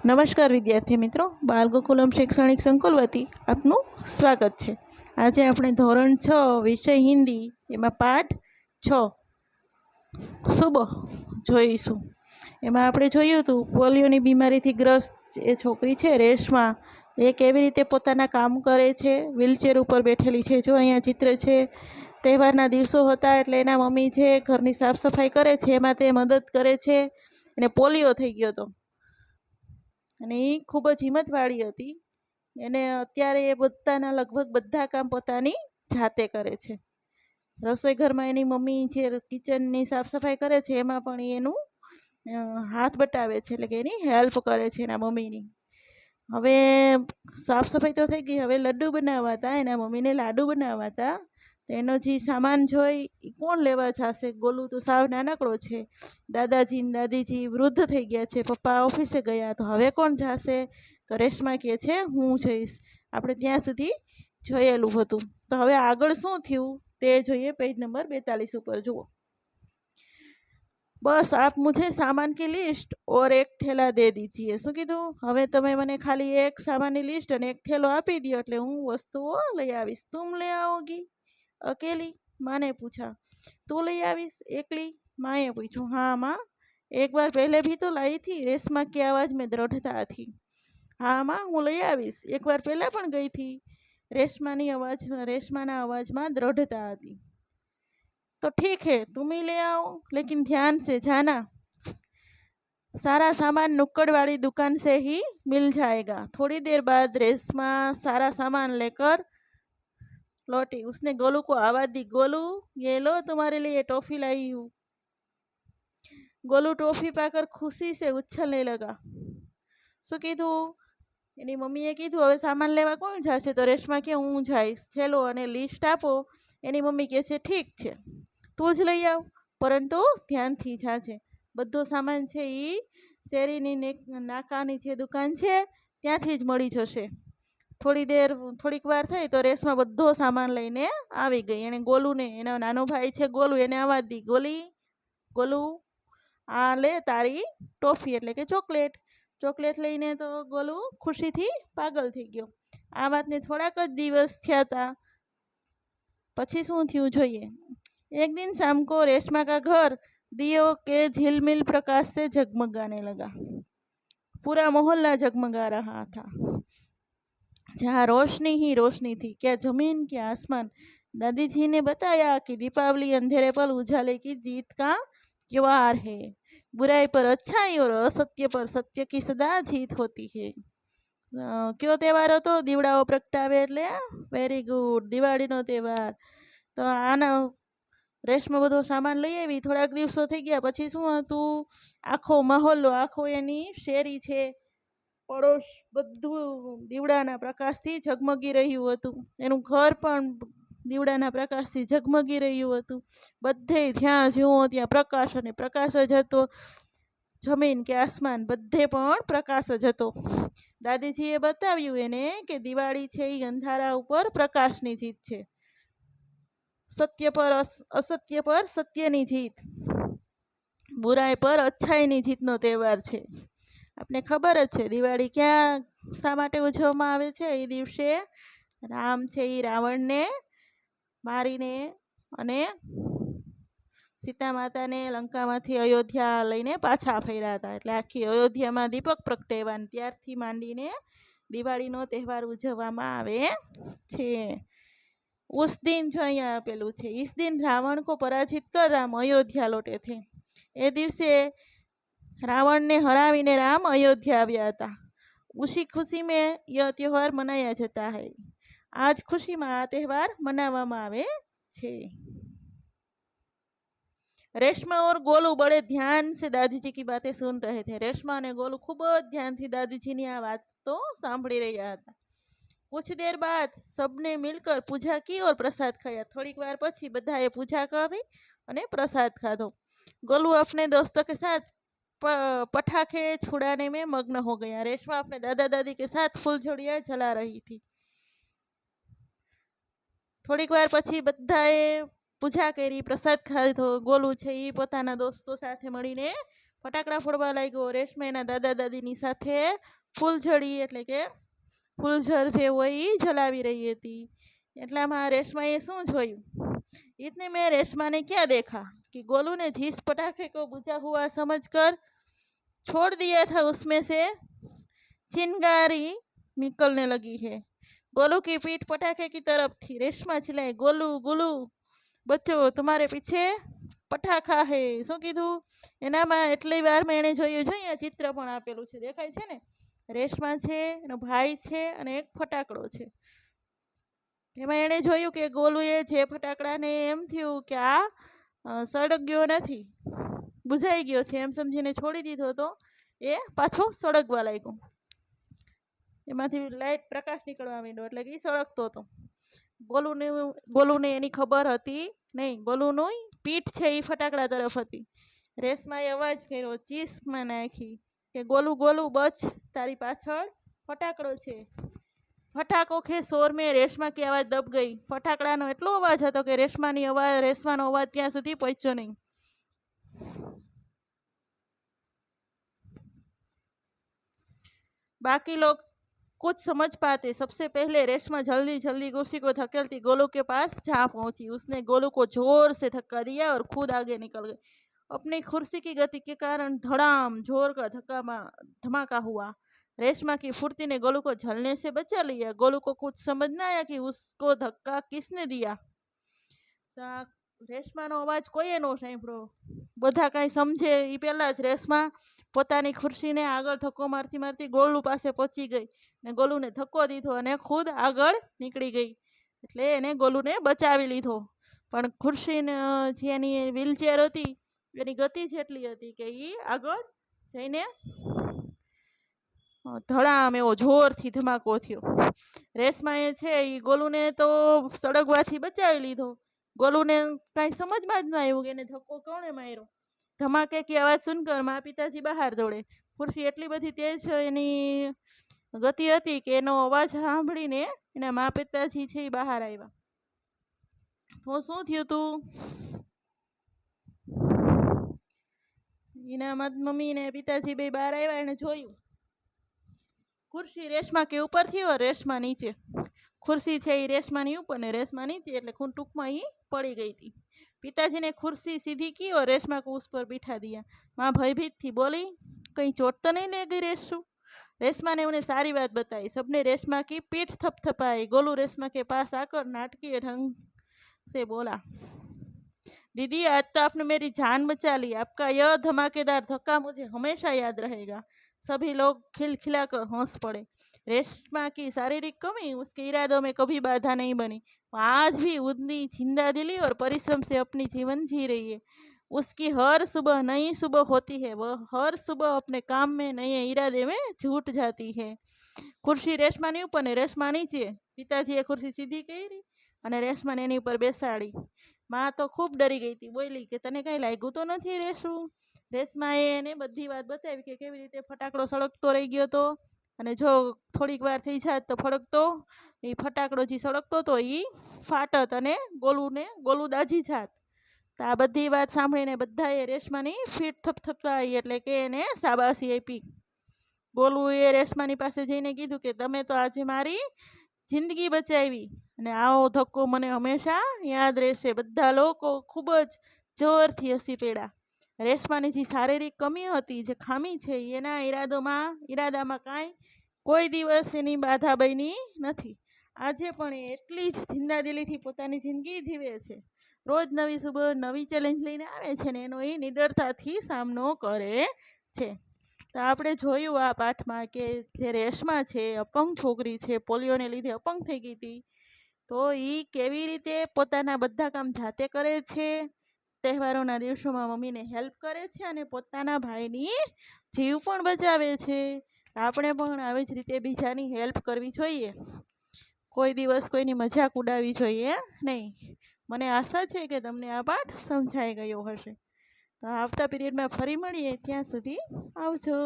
નમસ્કાર વિદ્યાર્થી મિત્રો, બાલગોકુલમ શૈક્ષણિક સંકુલ વતી આપનું સ્વાગત છે। આજે આપણે ધોરણ 6 વિષય હિન્દી એમાં પાઠ 6 સુબહ જોઈશું। એમાં આપણે જોયું હતું પોલિયોની બીમારીથી ગ્રસ્ત એ છોકરી છે રેશમા, એ કેવી રીતે પોતાના કામ કરે છે, વ્હીલચેર ઉપર બેઠેલી છે। જો અહીંયા ચિત્ર છે, તહેવારના દિવસો હતા એટલે એના મમ્મી છે ઘરની સાફ સફાઈ કરે છે, એમાં તે મદદ કરે છે। એને પોલિયો થઈ ગયો હતો અને એ ખૂબ જ હિંમતવાળી હતી। એને અત્યારે એ બધાના લગભગ બધા કામ પોતાની જાતે કરે છે। રસોઈ ઘરમાં એની મમ્મી જે કિચનની સાફ સફાઈ કરે છે એમાં પણ એનું હાથ બટાવે છે, એટલે કે એની હેલ્પ કરે છે એના મમ્મીની। હવે સાફ સફાઈ તો થઈ ગઈ, હવે લડ્ડુ બનાવવા હતા, એના મમ્મીને લાડુ બનાવવા હતા। તો એનો જે સામાન જોઈ એ કોણ લેવા જશે? ગોલું તો સાવ નાનકડો છે, દાદાજી ને દાદીજી વૃદ્ધ થઈ ગયા છે, પપ્પા ઓફિસે ગયા, તો હવે કોણ જશે? તો રેશમા કહે છે હું જઈશ। આપણે ત્યાં સુધી જોયેલું હતું, તો હવે આગળ શું થયું તે જોઈએ। પેજ નંબર 42 ઉપર જુઓ। બસ આપ મુझे सामान की लिस्ट और एक थैला दे दीजिए। શું કીધું? હવે તમે મને ખાલી એક સામાનની લિસ્ટ અને એક થેલો આપી દો એટલે હું વસ્તુઓ લઈ આવીશ। तुम ले आओगी अकेली? माँ ने पूछा। तू ले आवीस एकली? माँ ने पूछू। हाँ माँ, एक बार पहले भी तो लाई थी, रेशमा की आवाज में दृढ़ता थी। हाँ माँ, હું લઈ આવીશ, એકવાર પહેલા પણ ગઈ थी, રેશમાના અવાજમાં દૃઢતા હતી। तो ठीक है, तुम ही ले आओ, लेकिन ध्यान से जाना, सारा सामान नुक्कड़ वाली दुकान से ही मिल जाएगा। थोड़ी देर बाद रेशमा सारा सामान लेकर लौटी। उसने गोलू को आवाज दी, गोलू ये लो तुम्हारे लिए टॉफी लाई हूँ। गोलू टॉफी पाकर खुशी से उछलने लगा। શું કીધું? એની મમ્મીએ કીધું હવે સામાન લેવા કોણ જશે? તો રેશમા કે હું જઈશ, થેલો અને લિસ્ટ આપો। એની મમ્મી કહે છે ઠીક છે, તું જ લઈ આવ, પરંતુ ધ્યાનથી જાજે। બધો સામાન છે એ શેરીની નાકાની જે દુકાન છે ત્યાંથી જ મળી જશે। થોડીક વાર થઈ તો રેશમા બધો સામાન લઈને આવી ગઈ। એણે ગોલુને, એનો નાનો ભાઈ છે ગોલુ, એને અવાજ દી, ગોલુ આ લે તારી ટોફી એટલે કે ચોકલેટ લઈને તો ગોલુ ખુશીથી પાગલ થઈ ગયો। આ વાતને થોડાક જ દિવસ થયા હતા, પછી શું થયું જોઈએ। एक दिन शाम को रेशमा का घर दियों के झिलमिल प्रकाश से जगमगाने लगा। पूरा मोहल्ला जगमगा रहा था, जहाँ रोशनी ही रोशनी थी, क्या जमीन क्या आसमान। दादी जी ने बताया कि दीपावली अंधेरे पर उजाले की जीत का त्योहार है। बुराई पर अच्छाई और असत्य पर सत्य की सदा जीत होती है। કયો તહેવાર હતો? દીવડાઓ પ્રગટાવે એટલે વેરી ગુડ, દિવાળીનો તહેવાર। તો આના રેશમા બધો સામાન લઈ આવી। થોડાક દિવસો થઈ ગયા પછી શું હતું? આખો મહોલ્લો, આખો એની શેરી છે, પડોશ બધું દીવડાના પ્રકાશથી ઝગમગી રહ્યું હતું। એનું ઘર પણ દીવડાના પ્રકાશથી ઝગમગી રહ્યું હતું। બધે જ્યાં જુઓ ત્યાં પ્રકાશ અને પ્રકાશ જ હતો। જમીન કે આસમાન બધે પણ પ્રકાશ જ હતો। દાદીજીએ બતાવ્યું એને કે દિવાળી છે એ અંધારા ઉપર પ્રકાશની જીત છે, સત્ય પર અસત્ય પર સત્યની જીત, બુરાઈ પર अच्छाईની જીતનો તહેવાર છે। આપને ખબર જ છે દિવાળી શા માટે ઉજવવામાં આવે છે? એ દિવસે રામ છે એ રાવણને મારીને અને સીતા માતાને લંકામાંથી અયોધ્યા લઈને પાછા ફર્યા હતા, એટલે આખી અયોધ્યામાં દીપક પ્રગટાવ્યા, ત્યારથી માંડીને દિવાળીનો તહેવાર ઉજવવામાં આવે છે। उस दिन जो અહીંયા આપેલું છે, इस दिन रावण को पराजित कर राम अयोध्या लौटे थे। એ દિવસે રાવણને હરાવીને રામ અયોધ્યા આવ્યા હતા। उसी खुशी में यह त्योहार मनाया जाता है। आज खुशीમાં આ તહેવાર મનાવવામાં આવે છે। रेशमा और गोलू बड़े ध्यान से दादी जी की बातें सुन रहे थे। रेशमा और गोलू खूब ध्यान थी दादी जी ની આ વાત તો સાંભળી રહ્યા હતા। कुछ देर बाद सबने मिलकर पूजा की और प्रसाद खाया। થોડીક વાર પછી બધાએ પૂજા કરી અને પ્રસાદ ખાધો। गोलू अपने दोस्तों के साथ पटाखे छुड़ाने में मग्न हो गया। रेशमा अपने दादा दादी के साथ फूलझड़ियाँ जला रही थी। થોડીક વાર પછી બધાએ પૂજા કરી, પ્રસાદ ખાધો। ગોલુ છે એ પોતાના દોસ્તો સાથે મળીને ફટાકડા ફોડવા લાગ્યો. રેશમા એના દાદા દાદીની સાથે ફૂલઝડી એટલે કે ફૂલઝર જે હોય એ જલાવી રહી હતી. એટલામાં રેશમાએ શું જોયું? इतने में रेशमा ने क्या देखा कि गोलू ने जिस पटाखे को बुझा हुआ समझकर छोड़ दिया था उसमें से चिंगारी निकलने लगी है. गोलू की पीठ पटाखे की तरफ थी. रेशमा चिल्लाई, गोलू गोलू बच्चो तुम्हारे पीछे પટાખા હે. શું કીધું? એનામાં એટલી વારમાં એણે જોયું છે, અહીંયા ચિત્ર પણ આપેલું છે, દેખાય છે ને? રેશમા છે, એનો ભાઈ છે અને એક ફટાકડો છે. એમાં એણે જોયું કે ગોલુએ જે ફટાકડાને એમ થયું કે આ સળગ્યો નથી, બુઝાઈ ગયો છે એમ સમજીને છોડી દીધો હતો, એ પાછો સળગવા લાગ્યો. એમાંથી લાઇટ પ્રકાશ નીકળવા માંડ્યો એટલે કે એ સળગતો હતો. ગોલુને એની ખબર હતી નહીં. ગોલુની પીઠ છે એ ફટાકડા તરફ હતી. રેશમાએ અવાજ કર્યો, ચીસમાં નાખી કે ગોલુ ગોલુ બચ, તારી પાછળ ફટાકડો છે. ફટાકો કે શોર મેં રેશમા की आवाज दब गई. ફટાકડાનો એટલો અવાજ હતો કે રેશમાનો અવાજ ત્યાં સુધી પહોંચ્યો નહીં. बाकी लोग कुछ समझ पाते. सबसे पहले रेशमा जल्दी जल्दी कुर्सी को धकेलती गोलू के पास जा पहुंची. उसने गोलू को जोर से धक्का दिया और खुद आगे निकल गई. अपनी कुर्सी की गति के कारण धड़ाम जोर का धमाका हुआ. रेशमा की फुर्ती ने गोलू को जलने से बचा लिया. गोलू को कुछ समझ न आया कि उसको धक्का किसने दिया. રેશમાનો અવાજ કોઈએ ન સાંભળ્યો. બધા કાંઈ સમજે એ પહેલાં જ રેશમા પોતાની ખુરશીને આગળ ધક્કો મારતી મારતી ગોલુ પાસે પહોંચી ગઈ ને ગોલુને ધક્કો દીધો અને ખુદ આગળ નીકળી ગઈ. એટલે એને ગોલુને બચાવી લીધો. પણ ખુરશીને જેની વ્હીલચેર હતી એની ગતિ જેટલી હતી કે એ આગળ જઈને ધડામ એવો જોરથી ધમાકો થયો. રેશમાએ છે એ ગોલુને તો સળગવાથી બચાવી લીધો. गोलू ने कहीं समझ में न आया कि એને ધક્કો કોણે માર્યો. ધમાકે की आवाज सुनकर माँ पिताजी बहार दौड़े. ખુરશી એટલી બધી તેજ એની ગતિ હતી કે એનો અવાજ સાંભળીને એના મા પિતાજી છે એ બહાર આવ્યા. તો શું થયું તું? એના મમ્મી ને પિતાજી બે બહાર આવ્યા. એને જોયું ખુરશી રેશમા કે ઉપર थी और रेशमा नीचे. खुर्सी છે એ રેશમાની ઉપર ને રેશમા નીચે, એટલે ટૂંકમાં એ पड़ी गई थी. पिताजी ने कुर्सी सीधी की और रेशमा को उस पर बिठा दिया. माँ भयभीत थी, बोली कहीं चोट तो नहीं ले गई रेशू. रेशमा ने उन्हें सारी बात बताई. सबने रेशमा की पीठ थपथपाई. गोलू रेशमा के पास आकर नाटकीय ढंग से बोला, दीदी आज तो आपने मेरी जान बचा ली. आपका यह धमाकेदार धक्का मुझे हमेशा याद रहेगा. सभी लोग खिलखिलाकर हंस पड़े. रेशमा की शारीरिक कमी उसके इरादों में कभी बाधा नहीं बनी. आज भी उतनी जिंदा दिली और परिश्रम से अपनी जीवन जी रही है. उसकी हर सुबह नई सुबह होती है. वह हर सुबह अपने काम में नए इरादे में जुट जाती है. ખુરશી રેશમાની ઉપર ને રેશમા નીચે. પિતાજીએ ખુરશી सीधी કરી અને રેશમાને એની ઉપર બેસાડી. માં તો ખૂબ ડરી ગઈ હતી. બોલી કે તને કાંઈ લાગ્યું તો નથી રેશુ? રેશમાએ એને બધી વાત બતાવી કે કેવી રીતે ફટાકડો સળગતો રહી ગયો હતો અને જો થોડીક વાર થઈ જાત તો ફળગતો એ ફટાકડો જે સળગતો હતો એ ફાટત અને ગોલુ દાજી જાત. તો આ બધી વાત સાંભળીને બધાએ રેશમાની ફીટ થપથપાઈ એટલે કે એને શાબાશી આપી. ગોલુએ રેશમાની પાસે જઈને કીધું કે તમે તો આજે મારી જિંદગી બચાવી અને આવો ધક્કો મને હંમેશા યાદ રહેશે. બધા લોકો ખૂબ જ જોરથી હસી પડ્યા. રેશમાની જે શારીરિક કમી હતી, જે ખામી છે, એના ઈરાદામાં કોઈ દિવસ એની બાધા બની નથી. આજે પણ એટલી જ જિંદાદિલીથી પોતાની જિંદગી જીવે છે. રોજ નવી સુબહ નવી ચેલેન્જ લઈને આવે છે ને એનો એ નિડરતાથી સામનો કરે છે. તો આપણે જોયું આ પાઠમાં કે જે રેશમા છે અપંગ છોકરી છે, પોલિયોને લીધે અપંગ થઈ ગઈ હતી, તો એ કેવી રીતે પોતાના બધા કામ જાતે કરે છે, તહેવારોના દિવસોમાં મમ્મીને હેલ્પ કરે છે અને પોતાના ભાઈની જીવ પણ બચાવે છે. આપણે પણ આવી જ રીતે બીજાની હેલ્પ કરવી જોઈએ. કોઈ દિવસ કોઈની મજાક ઉડાવવી જોઈએ નહીં. મને આશા છે કે તમને આ પાઠ સમજાઈ ગયો હશે. તો આવતા પીરિયડમાં ફરી મળીએ. ત્યાં સુધી આવજો.